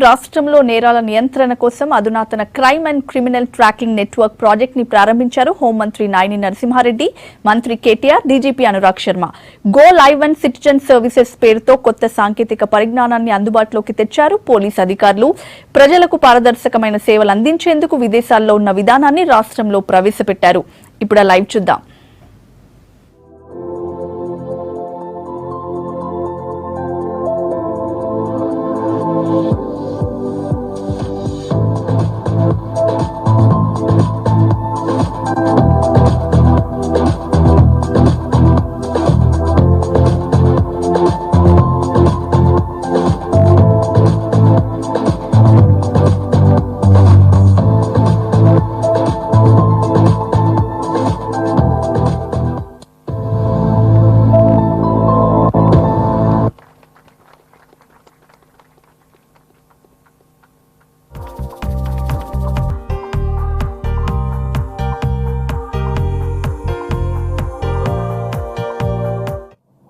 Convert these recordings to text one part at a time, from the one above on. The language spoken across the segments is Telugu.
రాష్ట్రంలో నేరాల నియంత్రణ కోసం అధునాతన crime and criminal tracking network project ని ప్రారంభించారు హోంమంత్రి నాయిని నరసింహారెడ్డి, మంత్రి KTR, DGP Anurag Sharma. Go live and citizen services పేరుతో కొత్త సాంకేతిక పరిజ్ఞానాన్ని అందుబాటులోకి తెచ్చారు పోలీసు అధికారులు. ప్రజలకు పారదర్శకమైన సేవలు అందించేందుకు విదేశాల్లో ఉన్న విధానాన్ని రాష్ట్రంలో ప్రవేశపెట్టారు. ఇప్పుడు లైవ్ చూద్దాం.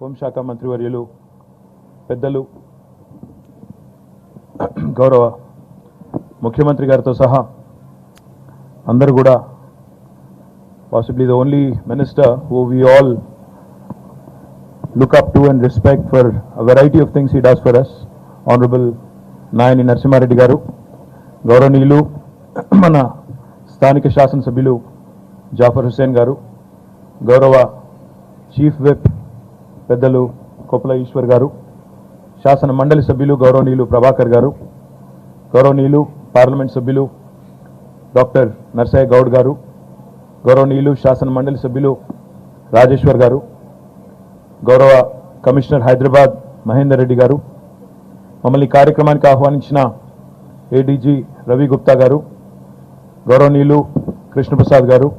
హోంశాఖ మంత్రివర్యులు పెద్దలు గౌరవ ముఖ్యమంత్రి గారితో సహా అందరూ కూడా possibly the only minister who we all look up to and respect for a variety of things he does for us, Honorable Naini Narasimhareddy garu, గౌరవనీయులు మన స్థానిక శాసనసభ్యులు జాఫర్ హుస్సేన్ గారు, గౌరవ చీఫ్ విప్ పెద్దలు కొప్పుల ఈశ్వర్ గారు, శాసన మండలి సభ్యులు గౌరవనీయులు ప్రభాకర్ గారు, గౌరవనీయులు పార్లమెంట్ సభ్యులు డాక్టర్ నర్సయ్య గౌడ్ గారు, గౌరవనీయులు శాసన మండలి సభ్యులు రాజేశ్వర్ గారు, గౌరవ కమిషనర్ హైదరాబాద్ మహేందర్ రెడ్డి గారు, మమ్మల్ని కార్యక్రమానికి ఆహ్వానించిన ఏడీజీ రవి గుప్తా గారు, గౌరవనీయులు కృష్ణప్రసాద్ గారు,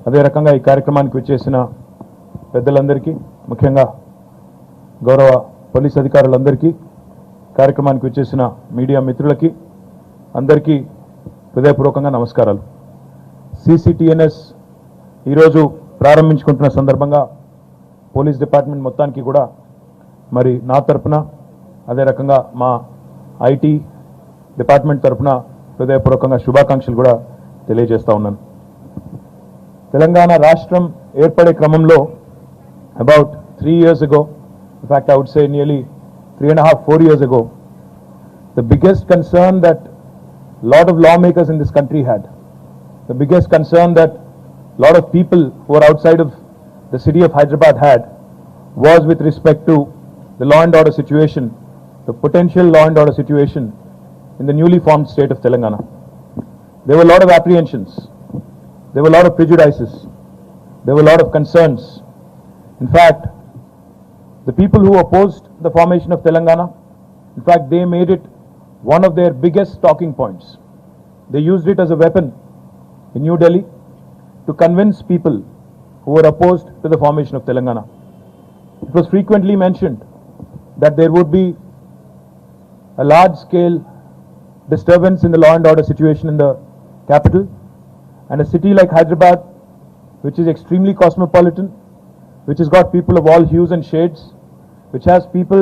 అదే రకంగా ఈ కార్యక్రమానికి వచ్చేసిన పెద్దలందరికీ, ముఖ్యంగా గౌరవ పోలీస్ అధికారులందరికీ, కార్యక్రమానికి వచ్చేసిన మీడియా మిత్రులకి అందరికీ హృదయపూర్వకంగా నమస్కారాలు. సిసిటిఎన్ఎస్ ఈరోజు ప్రారంభించుకుంటున్న సందర్భంగా పోలీస్ డిపార్ట్మెంట్ మొత్తానికి కూడా మరి నా తరపున, అదే రకంగా మా ఐటీ డిపార్ట్మెంట్ తరపున హృదయపూర్వకంగా శుభాకాంక్షలు కూడా తెలియజేస్తా ఉన్నాను. తెలంగాణ రాష్ట్రం ఏర్పడే క్రమంలో about 3 years ago, in fact I would say nearly 3.5-4 years ago, the biggest concern that a lot of lawmakers in this country had, the biggest concern that a lot of people who are outside of the city of Hyderabad had, was with respect to the law and order situation, the potential law and order situation in the newly formed state of Telangana. There were a lot of apprehensions, there were a lot of prejudices, there were a lot of concerns. In fact, the people who opposed the formation of Telangana, in fact, they made it one of their biggest talking points. They used it as a weapon in New Delhi to convince people who were opposed to the formation of Telangana. It was frequently mentioned that there would be a large-scale disturbance in the law and order situation in the capital, and a city like Hyderabad, which is extremely cosmopolitan, which has got people of all hues and shades, which has people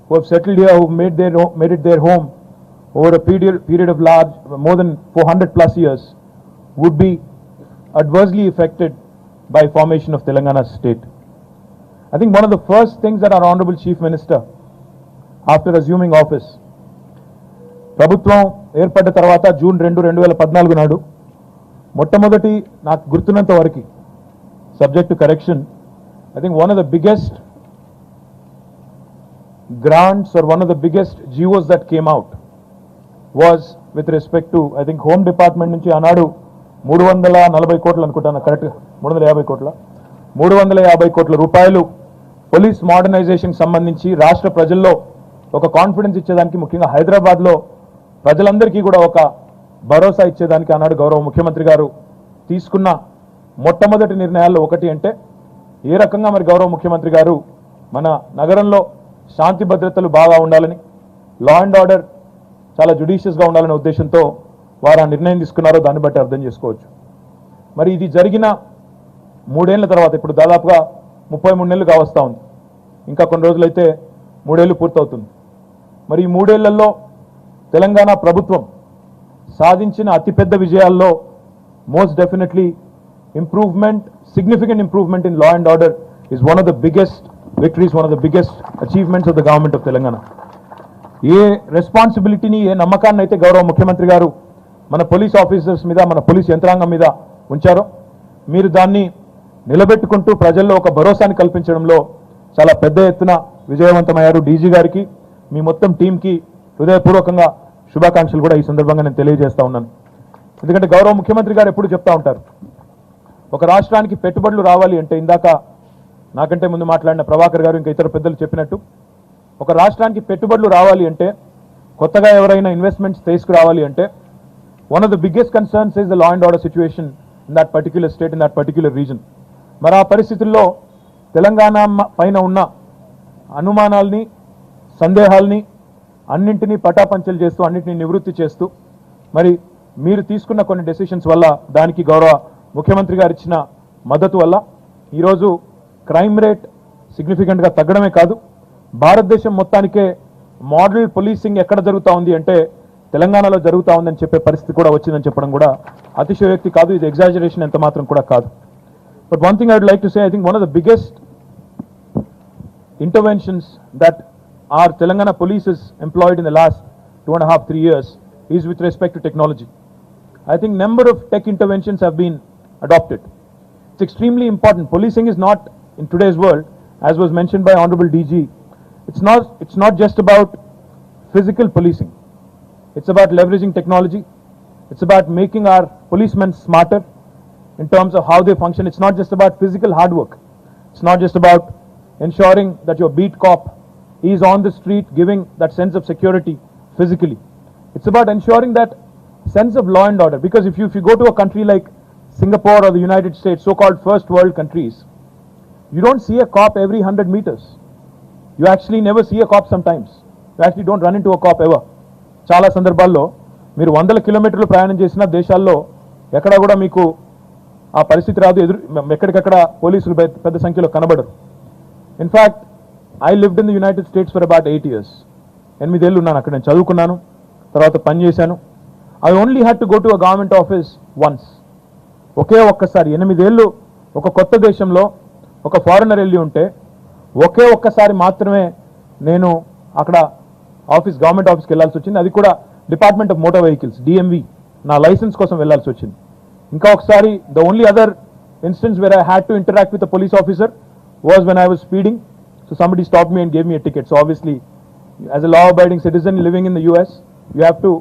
who have settled here, who made it their home over a period of more than 400 plus years, would be adversely affected by formation of Telangana state. I think one of the first things that our Honorable Chief Minister, after assuming office, ప్రభుత్వం ఏర్పడ్డ తర్వాత జూన్ 2, 2014 నాడు మొట్టమొదటి నాకు గుర్తున్నంత వరకు, subject to correction, I think one of the biggest grants or one of the biggest GOs that came out was with respect to, I think, Home Department నుంచి ఆనాడు 340 కోట్లు అనుకుంటాను, కరెక్ట్ 350 కోట్ల 350 కోట్ల రూపాయలు పోలీస్ మోడర్నైజేషన్ సంబంధించి రాష్ట్ర ప్రజల్లో ఒక కాన్ఫిడెన్స్ ఇచ్చేదానికి, ముఖ్యంగా హైదరాబాద్లో ప్రజలందరికీ కూడా ఒక భరోసా ఇచ్చేదానికి ఆనాడు గౌరవ ముఖ్యమంత్రి గారు తీసుకున్న మొట్టమొదటి నిర్ణయాల్లో ఒకటి అంటే, ఏ రకంగా మరి గౌరవ ముఖ్యమంత్రి గారు మన నగరంలో శాంతి భద్రతలు బాగా ఉండాలని, లా అండ్ ఆర్డర్ చాలా జుడిషియస్గా ఉండాలనే ఉద్దేశంతో వారు ఆ నిర్ణయం తీసుకున్నారో దాన్ని బట్టి అర్థం చేసుకోవచ్చు. మరి ఇది జరిగిన 3 ఏళ్ల తర్వాత ఇప్పుడు దాదాపుగా 33 నెలలు కావస్తా ఉంది. ఇంకా కొన్ని రోజులైతే 3 ఏళ్లు పూర్తవుతుంది. మరి ఈ 3 ఏళ్లలో తెలంగాణ ప్రభుత్వం సాధించిన అతిపెద్ద విజయాల్లో most definitely significant improvement in law and order is one of the biggest victories, one of the biggest achievements of the government of Telangana. ఏ రెస్పాన్సిబిలిటీని ఏ నమ్మకాన్ని అయితే గౌరవ ముఖ్యమంత్రి గారు మన పోలీస్ ఆఫీసర్స్ మీద మన పోలీస్ యంత్రాంగం మీద ఉంచారో మీరు దాన్ని నిలబెట్టుకుంటూ ప్రజల్లో ఒక భరోసాని కల్పించడంలో చాలా పెద్ద ఎత్తున విజయవంతమయ్యారు. డీజీ గారికి మీ మొత్తం టీంకి హృదయపూర్వకంగా శుభాకాంక్షలు కూడా ఈ సందర్భంగా నేను తెలియజేస్తా ఉన్నాను. ఎందుకంటే గౌరవ ముఖ్యమంత్రి గారు ఎప్పుడు చెప్తా ఉంటారు, ఒక రాష్ట్రానికి పెట్టుబడులు రావాలి అంటే, ఇందాక నాకంటే ముందు మాట్లాడిన ప్రభాకర్ గారు ఇంకా ఇతర పెద్దలు చెప్పినట్టు, ఒక రాష్ట్రానికి పెట్టుబడులు రావాలి అంటే, కొత్తగా ఎవరైనా ఇన్వెస్ట్మెంట్స్ తీసుకురావాలి అంటే, one of the biggest concerns is the law and order situation in that particular state, in that particular reason. మరి ఆ పరిస్థితుల్లో తెలంగాణ పైన ఉన్న అనుమానాల్ని, సందేహాల్ని అన్నింటినీ పటాపంచలు చేస్తూ, అన్నింటినీ నివృత్తి చేస్తూ, మరి మీరు తీసుకున్న కొన్ని డెసిషన్స్ వల్ల, దానికి గౌరవ ముఖ్యమంత్రి గారు ఇచ్చిన మద్దతు వల్ల ఈరోజు క్రైమ్ రేట్ సిగ్నిఫికెంట్గా తగ్గడమే కాదు, భారతదేశం మొత్తానికే మోడల్ పోలీసింగ్ ఎక్కడ జరుగుతూ ఉంది అంటే తెలంగాణలో జరుగుతూ ఉందని చెప్పే పరిస్థితి కూడా వచ్చిందని చెప్పడం కూడా అతిశయోక్తి కాదు, ఇది ఎగ్జాజరేషన్ ఎంత మాత్రం కూడా కాదు. But one thing I would like to say, I think one of the biggest interventions that our Telangana police is employed in the last 2.5-3 years is with respect to technology. I think number of tech interventions have been adopted. It's extremely important. Policing is not, in today's world, as was mentioned by Honorable DG, it's not just about physical policing. It's about leveraging technology. It's about making our policemen smarter in terms of how they function. It's not just about physical hard work. It's not just about ensuring that your beat cop is on the street giving that sense of security physically. It's about ensuring that sense of law and order, because if you go to a country like Singapore or the United States, so-called first world countries, you don't see a cop every 100 meters. You actually never see a cop sometimes. You actually don't run into a cop ever. చాలా సందర్భాల్లో మీరు 100 కిలోమీటర్లు ప్రయాణం చేసిన దేశాల్లో ఎక్కడ కూడా మీకు ఆ పరిస్థితి రాదు, ఎక్కడికక్కడ పోలీసులు పెద్ద సంఖ్యలో కనబడరు. In fact I lived in the United States for about 8 years. 8 ఏళ్ళు ఉన్నాను అక్కడ, నేను చదువుకున్నాను, తర్వాత పని చేశాను. I only had to go to a government office once. ఒక్కసారి 8 ఏళ్ళు ఒక కొత్త దేశంలో ఒక ఫారినర్ వెళ్ళి ఉంటే ఒక్కసారి మాత్రమే నేను అక్కడ గవర్నమెంట్ ఆఫీస్కి వెళ్ళాల్సి వచ్చింది. అది కూడా department of motor vehicles, DMV, నా లైసెన్స్ కోసం వెళ్ళాల్సి వచ్చింది. ఇంకా ఒకసారి the only other instance where I had to interact with a police officer was when I was speeding. So somebody stopped me and gave me a ticket. So obviously, as a law-abiding citizen living in the US, you have to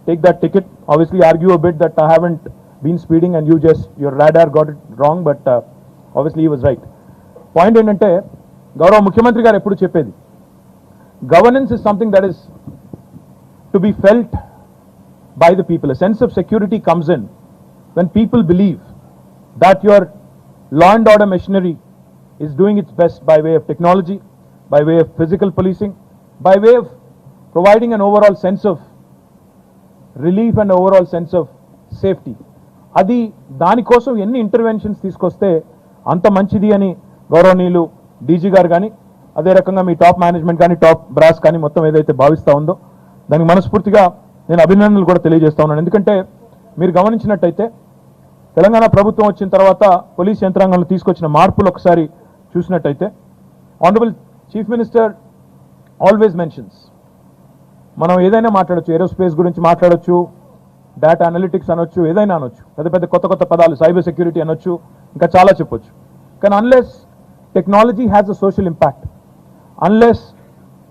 take that ticket. Obviously, argue a bit that I haven't been speeding and your radar got it wrong, but obviously he was right. Point ఏంటంటే, గౌరవ ముఖ్యమంత్రి గారు ఎప్పుడు చెప్పేది, governance is something that is to be felt by the people. A sense of security comes in when people believe that your law and order machinery is doing its best by way of technology, by way of physical policing, by way of providing an overall sense of relief and overall sense of safety. అది దానికోసం ఎన్ని ఇంటర్వెన్షన్స్ తీసుకొస్తే అంత మంచిది అని గౌరవనీయులు డీజీ గారు కానీ, అదే రకంగా మీ టాప్ మేనేజ్మెంట్ కానీ, టాప్ బ్రాస్ కానీ మొత్తం ఏదైతే భావిస్తూ ఉందో దానికి మనస్ఫూర్తిగా నేను అభినందనలు కూడా తెలియజేస్తా ఉన్నాను. ఎందుకంటే మీరు గమనించినట్టయితే తెలంగాణ ప్రభుత్వం వచ్చిన తర్వాత పోలీస్ యంత్రాంగంలో తీసుకొచ్చిన మార్పులు ఒకసారి చూసినట్టయితే, honourable chief minister always mentions, మనం ఏదైనా మాట్లాడచ్చు, ఏరోస్పేస్ గురించి మాట్లాడచ్చు, డేటా అనలిటిక్స్ అనొచ్చు, ఏదైనా అనొచ్చు, పెద్ద కొత్త పదాలు, సైబర్ సెక్యూరిటీ అనొచ్చు, ఇంకా చాలా చెప్పొచ్చు. కానీ unless technology has a social impact, unless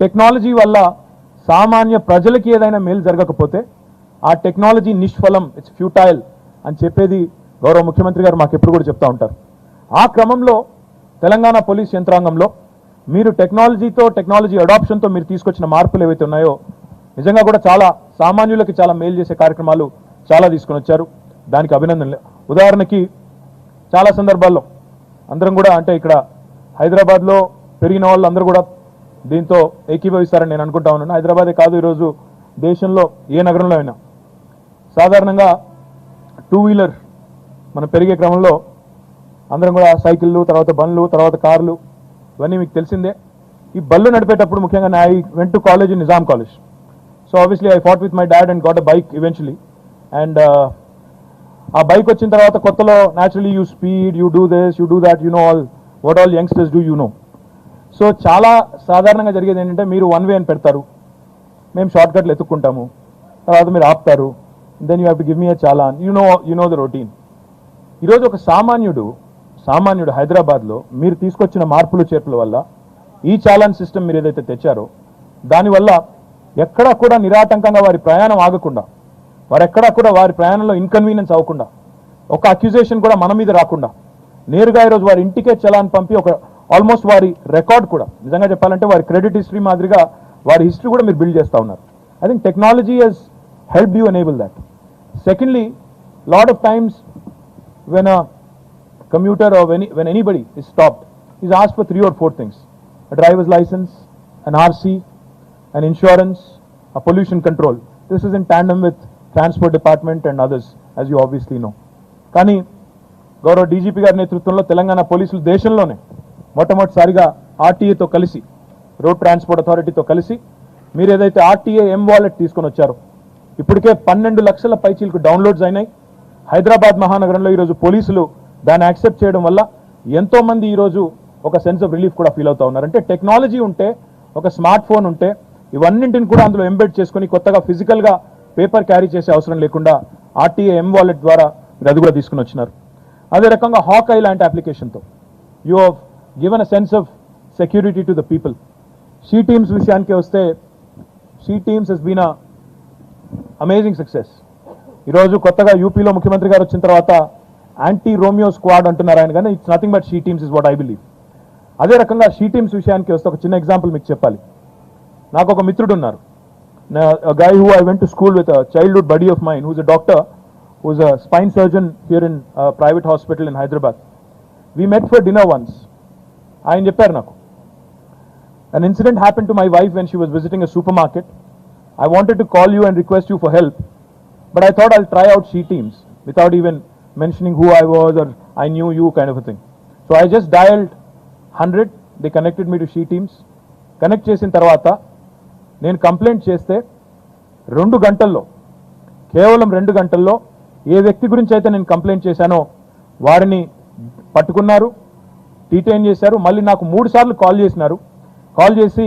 technology వల్ల సామాన్య ప్రజలకి ఏదైనా మేలు జరగకపోతే ఆ టెక్నాలజీ నిష్ఫలం, ఇట్స్ ఫ్యూటైల్ అని చెప్పేది గౌరవ ముఖ్యమంత్రి గారు మాకు ఎప్పుడు కూడా చెప్తా ఉంటారు. ఆ క్రమంలో తెలంగాణ పోలీస్ యంత్రాంగంలో మీరు టెక్నాలజీ అడాప్షన్తో మీరు తీసుకొచ్చిన మార్పులు ఏవైతే ఉన్నాయో నిజంగా కూడా చాలా సామాన్యులకి చాలా మేలు చేసే కార్యక్రమాలు చాలా తీసుకొని వచ్చారు. దానికి అభినందనలు. ఉదాహరణకి చాలా సందర్భాల్లో అందరం కూడా, అంటే ఇక్కడ హైదరాబాద్లో పెరిగిన వాళ్ళు అందరూ కూడా దీంతో ఏకీభవిస్తారని నేను అనుకుంటా ఉన్నాను. హైదరాబాదే కాదు, ఈరోజు దేశంలో ఏ నగరంలో అయినా సాధారణంగా 2 వీలర్ మనం పెరిగే క్రమంలో అందరం కూడా సైకిళ్ళు, తర్వాత బండ్లు, తర్వాత కార్లు, ఇవన్నీ మీకు తెలిసిందే. ఈ బళ్ళు నడిపేటప్పుడు ముఖ్యంగా I went to college, Nizam college. So obviously I fought with my dad and got a bike eventually. And ఆ బైక్ వచ్చిన తర్వాత కొత్తలో naturally you speed, you do this, you do that, you know all what all youngsters do, you know. So చాలా సాధారణంగా జరిగేది ఏంటంటే మీరు వన్ వే అని పెడతారు, మేము షార్ట్ కట్లు ఎత్తుక్కుంటాము, తర్వాత మీరు ఆపుతారు, then you have to give me a challan, you know the routine. ఈరోజు ఒక సామాన్యుడు హైదరాబాద్లో మీరు తీసుకొచ్చిన మార్పులు చేర్పుల వల్ల ఈ చాలాన్ సిస్టమ్ మీరు ఏదైతే తెచ్చారో దానివల్ల ఎక్కడా కూడా నిరాటంకంగా వారి ప్రయాణం ఆగకుండా, వారు ఎక్కడా కూడా వారి ప్రయాణంలో ఇన్కన్వీనియన్స్ అవ్వకుండా, ఒక అక్యూజేషన్ కూడా మన మీద రాకుండా నేరుగా ఈరోజు వారి ఇంటికే చలాన్ పంపి ఒక ఆల్మోస్ట్ వారి రికార్డ్ కూడా నిజంగా చెప్పాలంటే వారి క్రెడిట్ హిస్టరీ మాదిరిగా వారి హిస్టరీ కూడా మీరు బిల్డ్ చేస్తూ ఉన్నారు. I think technology Hess help you enable that. Secondly, lot of times when a commuter or when anybody is stopped, is asked for 3 or 4 things: a driver's license, an RC, an insurance, a pollution control. This is in tandem with transport department and others, as you obviously know. కానీ గౌరవ డీజీపీ గారి నేతృత్వంలో తెలంగాణ పోలీసులు దేశంలోనే మొట్టమొదటిసారిగా ఆర్టీఏతో కలిసి, రోడ్ ట్రాన్స్పోర్ట్ అథారిటీతో కలిసి మీరు ఏదైతే ఆర్టీఏ వాలెట్ తీసుకొని వచ్చారో ఇప్పటికే 12 లక్షల పైచీలకు డౌన్లోడ్స్ అయినాయి. హైదరాబాద్ మహానగరంలో ఈరోజు పోలీసులు దాన్ని యాక్సెప్ట్ చేయడం వల్ల ఎంతో మంది ఈరోజు ఒక సెన్స్ ఆఫ్ రిలీఫ్ కూడా ఫీల్ అవుతా ఉన్నారు. అంటే టెక్నాలజీ ఉంటే, ఒక స్మార్ట్ ఫోన్ ఉంటే ఇవన్నింటిని కూడా అందులో ఎంబెడ్ చేసుకుని కొత్తగా ఫిజికల్గా పేపర్ క్యారీ చేసే అవసరం లేకుండా ఆర్టీఏ వాలెట్ ద్వారా మీరు అది కూడా తీసుకుని వచ్చినారు. అదే రకంగా హాక్ ఐ లాంటి అప్లికేషన్తో you have given a sense of security to the people. She teams విషయానికి వస్తే, she teams has been a amazing success. ఈరోజు కొత్తగా యూపీలో ముఖ్యమంత్రి గారు వచ్చిన తర్వాత యాంటీ రోమియో స్క్వాడ్ అంటున్నారు ఆయన, కానీ it's nothing but she teams is what I believe. అదే రకంగా షీ టీమ్స్ విషయానికి వస్తే ఒక చిన్న ఎగ్జాంపుల్ మీకు చెప్పాలి. నాకు ఒక మిత్రుడు ఉన్నారు, guy who I went to school with, a childhood buddy of mine, who's a doctor, who's a spine surgeon here in a private hospital in Hyderabad. We met for dinner once. ఆయన చెప్పారు నాకు, an incident happened to my wife when she was visiting a supermarket. I wanted to call you and request you for help, but I thought I'll try out she teams without even mentioning who I was or I knew you kind of a thing. So I just dialed 100. They connected me to she teams. Connect చేసిన తర్వాత నేను కంప్లైంట్ చేస్తే 2 గంటల్లో, కేవలం 2 గంటల్లో ఏ వ్యక్తి గురించి అయితే నేను కంప్లైంట్ చేశానో వారిని పట్టుకున్నారు, డీటైన్ చేశారు. మళ్ళీ నాకు 3 సార్లు కాల్ చేసినారు. కాల్ చేసి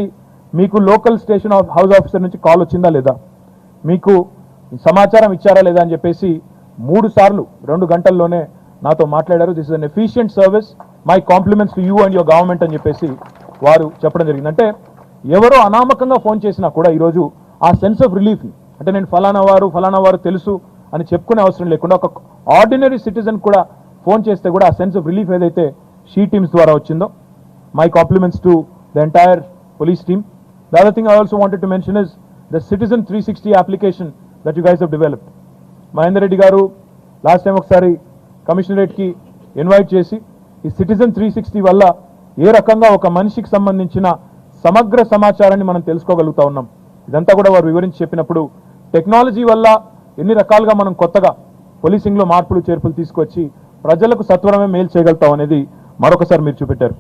మీకు లోకల్ స్టేషన్ హౌస్ ఆఫీసర్ నుంచి కాల్ వచ్చిందా లేదా, మీకు సమాచారం ఇచ్చారా లేదా అని చెప్పేసి 3 సార్లు 2 గంటల్లోనే నాతో మాట్లాడారు. This is an efficient service, my compliments to you and your government అని చెప్పేసి వారు చెప్పడం జరిగింది. అంటే ఎవరో అనామకంగా ఫోన్ చేసినా కూడా ఈరోజు ఆ సెన్స్ ఆఫ్ రిలీఫ్ని, అంటే నేను ఫలానా వారు తెలుసు అని చెప్పుకునే అవసరం లేకుండా ఒక ఆర్డినరీ సిటిజన్ కూడా ఫోన్ చేస్తే కూడా ఆ సెన్స్ ఆఫ్ రిలీఫ్ ఏదైతే షీ టీమ్స్ ద్వారా వచ్చిందో, my compliments to the entire police team. The other thing I also wanted to mention is the Citizen 360 application that you guys have developed. Mahendra Reddy garu last time okkari commissionerate ki invite chesi ee Citizen 360 valla ఏ రకంగా ఒక మనిషికి సంబంధించిన సమగ్ర సమాచారాన్ని మనం తెలుసుకోగలుగుతా ఉన్నాం. ఇదంతా కూడా వారు వివరించి చెప్పినప్పుడు టెక్నాలజీ వల్ల ఎన్ని రకాలుగా మనం కొత్తగా పోలీసింగ్లో మార్పులు చేర్పులు తీసుకొచ్చి ప్రజలకు సత్వరమే మేలు చేయగలుగుతాం అనేది మరొకసారి మీరు చూపెట్టారు.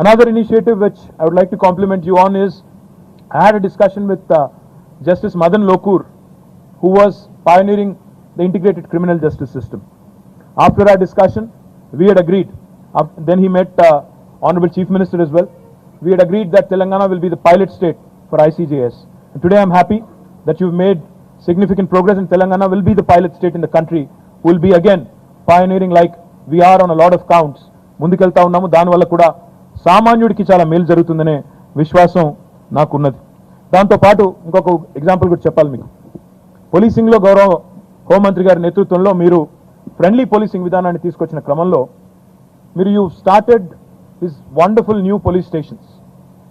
Another initiative which I would like to compliment you on is, I had a discussion with Justice Madan Lokur, who was pioneering the integrated criminal justice system. After our discussion, we had agreed, then he met Honorable Chief Minister as well, we had agreed that Telangana will be the pilot state for ICJS. And today I'm happy that you've made significant progress and Telangana will be the pilot state in the country, who will be again pioneering like we are on a lot of counts. ముందుకెళ్తా ఉన్నాము, దానివల్ల కూడా సామాన్యుడికి చాలా మేలు జరుగుతుందనే విశ్వాసం నాకున్నది. దాంతోపాటు ఇంకొక ఎగ్జాంపుల్ కూడా చెప్పాలి మీకు. పోలీసింగ్లో గౌరవ హోంమంత్రి గారి నేతృత్వంలో మీరు ఫ్రెండ్లీ పోలీసింగ్ విధానాన్ని తీసుకొచ్చిన క్రమంలో మీరు you started this wonderful new police stations.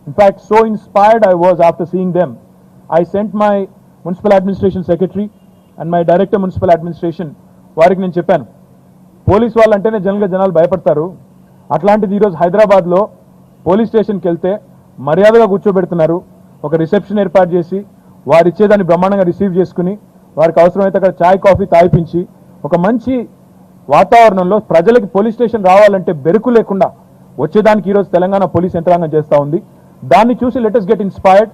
In fact so inspired I was after seeing them, I sent my municipal administration secretary and my director municipal administration, వారికి నేను చెప్పాను, పోలీస్ వాళ్ళంటేనే జనరల్గా జనాలు భయపడతారు, అట్లాంటిది ఈరోజు హైదరాబాద్లో పోలీస్ స్టేషన్కి వెళ్తే మర్యాదగా కూర్చోబెడుతున్నారు, ఒక రిసెప్షన్ ఏర్పాటు చేసి వారు ఇచ్చేదాన్ని బ్రహ్మాండంగా రిసీవ్ చేసుకుని వారికి అవసరమైతే అక్కడ చాయ్ కాఫీ తాగిపించి ఒక మంచి వాతావరణంలో ప్రజలకి పోలీస్ స్టేషన్ రావాలంటే బెరుకు లేకుండా వచ్చేదానికి ఈరోజు తెలంగాణ పోలీస్ యంత్రాంగం చేస్తూ ఉంది. దాన్ని చూసి లెట్ us గెట్ ఇన్స్పైర్డ్.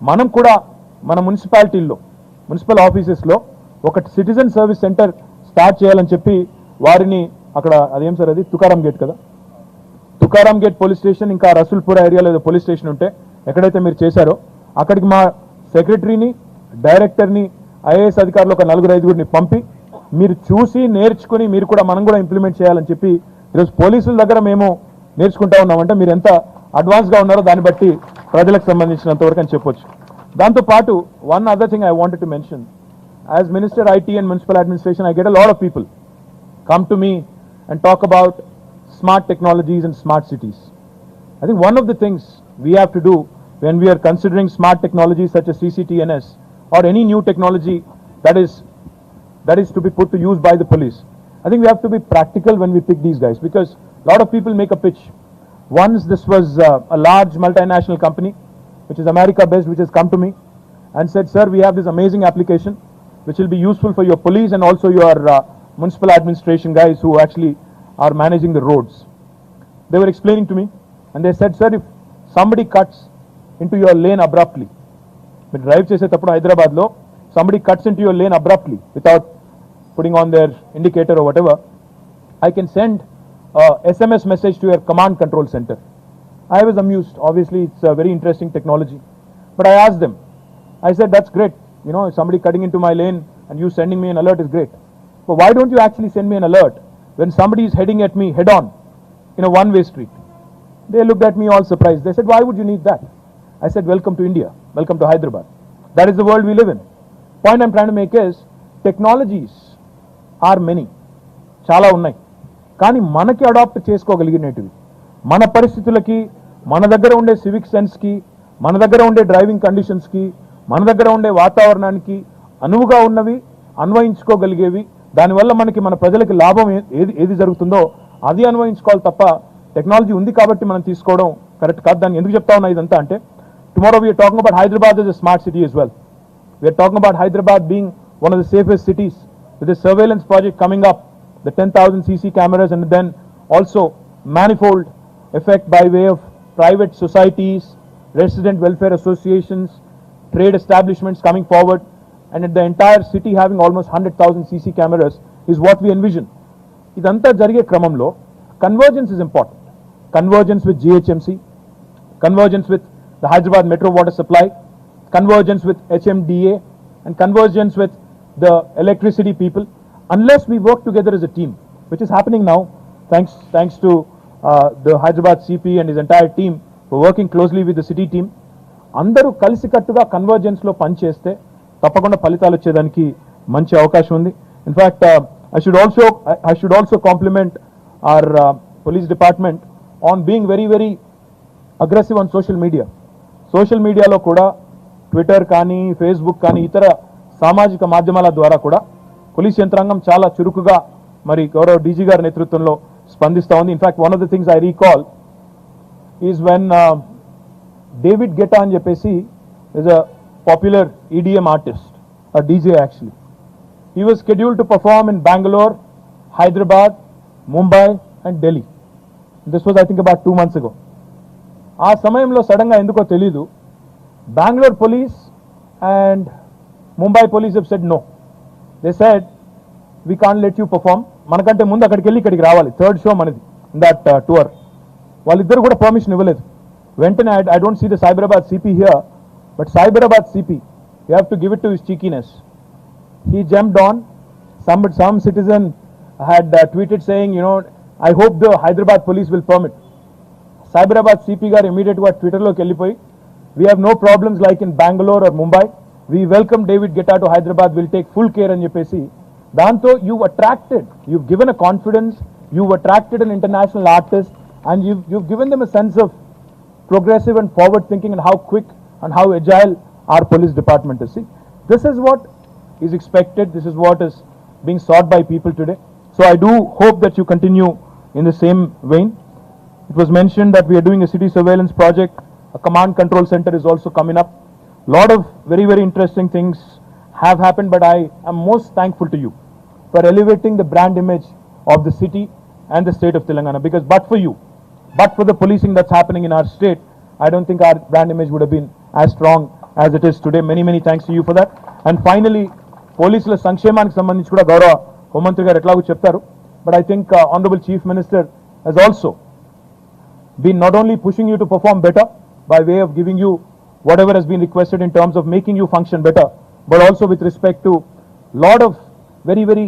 మనం కూడా మన మున్సిపాలిటీల్లో మున్సిపల్ ఆఫీసెస్లో ఒక సిటిజన్ సర్వీస్ సెంటర్ స్టార్ట్ చేయాలని చెప్పి వారిని అక్కడ అదేం సార్ అది తుకారాం గేట్ కదా, తుకారాం గేట్ పోలీస్ స్టేషన్ ఇంకా రసూల్పుర ఏరియాలో ఏదో పోలీస్ స్టేషన్ ఉంటే ఎక్కడైతే మీరు చేశారో అక్కడికి మా సెక్రటరీని, డైరెక్టర్ని, ఐఏఎస్ అధికారులు ఒక 4-5 పంపి మీరు చూసి నేర్చుకుని మీరు కూడా మనం కూడా ఇంప్లిమెంట్ చేయాలని చెప్పి ఈరోజు పోలీసుల దగ్గర మేము నేర్చుకుంటా ఉన్నామంటే మీరు ఎంత అడ్వాన్స్గా ఉన్నారో దాన్ని బట్టి ప్రజలకు సంబంధించినంత వరకు అని చెప్పొచ్చు. దాంతోపాటు one other thing I wanted to mention, as minister IT and municipal administration I get a lot of people come to me and talk about smart technologies and smart cities. I think one of the things we have to do when we are considering smart technologies such as CCTNS or any new technology that is to be put to use by the police, I think we have to be practical when we pick these guys, because a lot of people make a pitch. Once this was a large multinational company which is America based, which has come to me and said, sir, we have this amazing application which will be useful for your police and also your municipal administration guys who actually are managing the roads. They were explaining to me and they said, sir, if somebody cuts into your lane abruptly, మీరు డ్రైవ్ చేసేటప్పుడు హైదరాబాద్లో somebody cuts into your lane abruptly without putting on their indicator or whatever, I can send a SMS message to your command control center. I was amused. Obviously it's a very interesting technology, but I asked them, I said, that's great, you know, if somebody cutting into my lane and you sending me an alert is great, but why don't you actually send me an alert when somebody is heading at me head on in a one-way street? They looked at me all surprised. They said, why would you need that? I said, welcome to India, welcome to Hyderabad. That is the world we live in. Point I'm trying to make is, technologies are many, చాలా ఉన్నాయి, కానీ మనకి అడాప్ట్ చేసుకోగలిగినటివి మన పరిస్థితులకి, మన దగ్గర ఉండే సివిక్ సెన్స్కి, మన దగ్గర ఉండే డ్రైవింగ్ కండిషన్స్కి, మన దగ్గర ఉండే వాతావరణానికి అనువుగా ఉన్నవి, అన్వయించుకోగలిగేవి, దానివల్ల మనకి మన ప్రజలకి లాభం ఏది జరుగుతుందో అది అన్వయించుకోవాలి తప్ప టెక్నాలజీ ఉంది కాబట్టి మనం తీసుకోవడం కరెక్ట్ కాదు. దాన్ని ఎందుకు చెప్తా ఉన్నా ఇదంతా అంటే, tomorrow we are talking about Hyderabad as a smart city as well. We are talking about Hyderabad being one of the safest cities with the surveillance project coming up, the 10,000 CC cameras, and then also manifold effect by way of private societies, resident welfare associations, trade establishments coming forward, and the entire city having almost 100,000 CC cameras is what we envision. Idantha jarige kramamlo convergence is important. Convergence with GHMC, convergence with the Hyderabad Metro Water Supply, convergence with HMDA, and convergence with the electricity people. Unless we work together as a team, which is happening now, thanks to the Hyderabad CP and his entire team who are working closely with the city team, అందరూ కలిసికట్టుగా కన్వర్జెన్స్ లో పనిచేస్తే తప్పకుండా ఫలితాలు వచ్చేదానికి మంచి అవకాశం ఉంది. In fact I should also compliment our police department on being very very aggressive on social media. Social మీడియాలో కూడా ట్విట్టర్ కానీ ఫేస్బుక్ కానీ ఇతర సామాజిక మాధ్యమాల ద్వారా కూడా పోలీస్ యంత్రాంగం చాలా చురుకుగా మరి గౌరవ డీజీ గారి నేతృత్వంలో స్పందిస్తూ ఉంది. In fact one of the things I recall is when David గెటా అని చెప్పేసి is a popular EDM artist, a DJ actually. He was scheduled to perform in Bangalore, Hyderabad, Mumbai and Delhi. This was I think about 2 months ago. ఆ సమయంలో సడన్గా ఎందుకో తెలీదు, Bangalore police and Mumbai police have said no. They said we can't let you perform. మనకంటే ముందు అక్కడికి వెళ్ళి ఇక్కడికి రావాలి, థర్డ్ షో మనది ఇన్ దట్ టూర్. వాళ్ళిద్దరు కూడా పర్మిషన్ ఇవ్వలేదు. వెంటనే I don't see the Cyberabad CP here, but Cyberabad CP, you have to give it to his cheekiness. He jumped on. Some citizen had tweeted saying, you know, I hope the Hyderabad police will permit. Cyberabad CP గారు immediate గా Twitter లోకి వెళ్ళిపోయి, we have no problems like in Bangalore or Mumbai. We welcome David Guetta to Hyderabad. We'll take full care అని చెప్పేసి దాంతో you've given a confidence, you've attracted an international artist, and you've given them a sense of progressive and forward thinking and how quick and how agile our police department is. See, this is what is expected, this is what is being sought by people today. So I do hope that you continue in the same vein. It was mentioned that we are doing a city surveillance project, a command control center is also coming up. Lot of very very interesting things have happened, but I am most thankful to you for elevating the brand image of the city and the state of Telangana, because but for the policing that's happening in our state, I don't think our brand image would have been as strong as it is today. Many thanks to you for that. And finally, పోలీసుల సంక్షేమానికి సంబంధించి కూడా గౌరవ హోంమంత్రి గారు ఎట్లాగో చెప్తారు. But I think Honorable Chief Minister has also been not only pushing you to perform better by way of giving you whatever has been requested in terms of making you function better, but also with respect to lot of very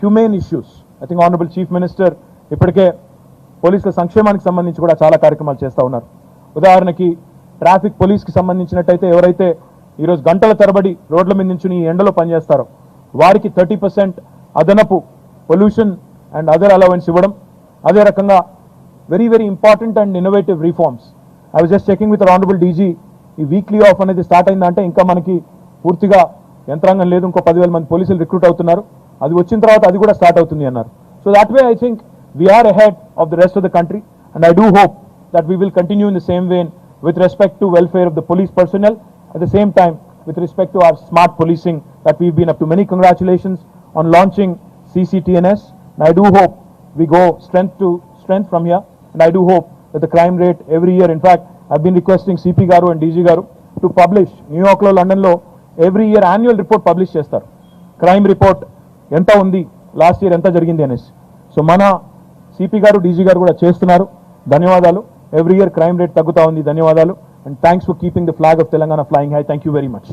humane issues. I think Honorable Chief Minister ఇప్పటికే పోలీసుల సంక్షేమానికి సంబంధించి కూడా చాలా కార్యక్రమాలు చేస్తూ ఉన్నారు. ఉదాహరణకి ట్రాఫిక్ పోలీస్కి సంబంధించినట్టయితే ఎవరైతే ఈరోజు గంటల తరబడి రోడ్ల మీద నుంచి ఈ ఎండలో పనిచేస్తారో వారికి 30% అదనపు పొల్యూషన్ అండ్ అదర్ అలవెన్స్ ఇవ్వడం. అదే రకంగా very important and innovative reforms. I was just checking with honourable DG, ఈ వీక్లీ ఆఫ్ అనేది స్టార్ట్ అయిందంటే ఇంకా మనకి పూర్తిగా యంత్రాంగం లేదు, ఇంకో 10,000 మంది పోలీసులు రిక్రూట్ అవుతున్నారు. అది వచ్చిన తర్వాత అది కూడా స్టార్ట్ అవుతుంది అన్నారు. So that way I think we are ahead of the rest of the country and I do hope that we will continue in the same vein with respect to welfare of the police personnel, at the same time with respect to our smart policing that we've been up to. Many congratulations on launching CCTNS, and I do hope we go strength to strength from here, and I do hope that the crime rate every year, in fact I've been requesting CP garu and DG garu to publish New York lo London lo every year annual report publish chestaru, crime report enta undi last year enta jarigindi anesi. So mana CP garu DG garu kuda chestunaru. ధన్యవాదాలు. ఎవ్రీ ఇయర్ క్రైమ్ రేట్ తగ్గుతా ఉంది. ధన్యవాదాలు. And thanks for keeping the flag of Telangana flying high. Thank you very much.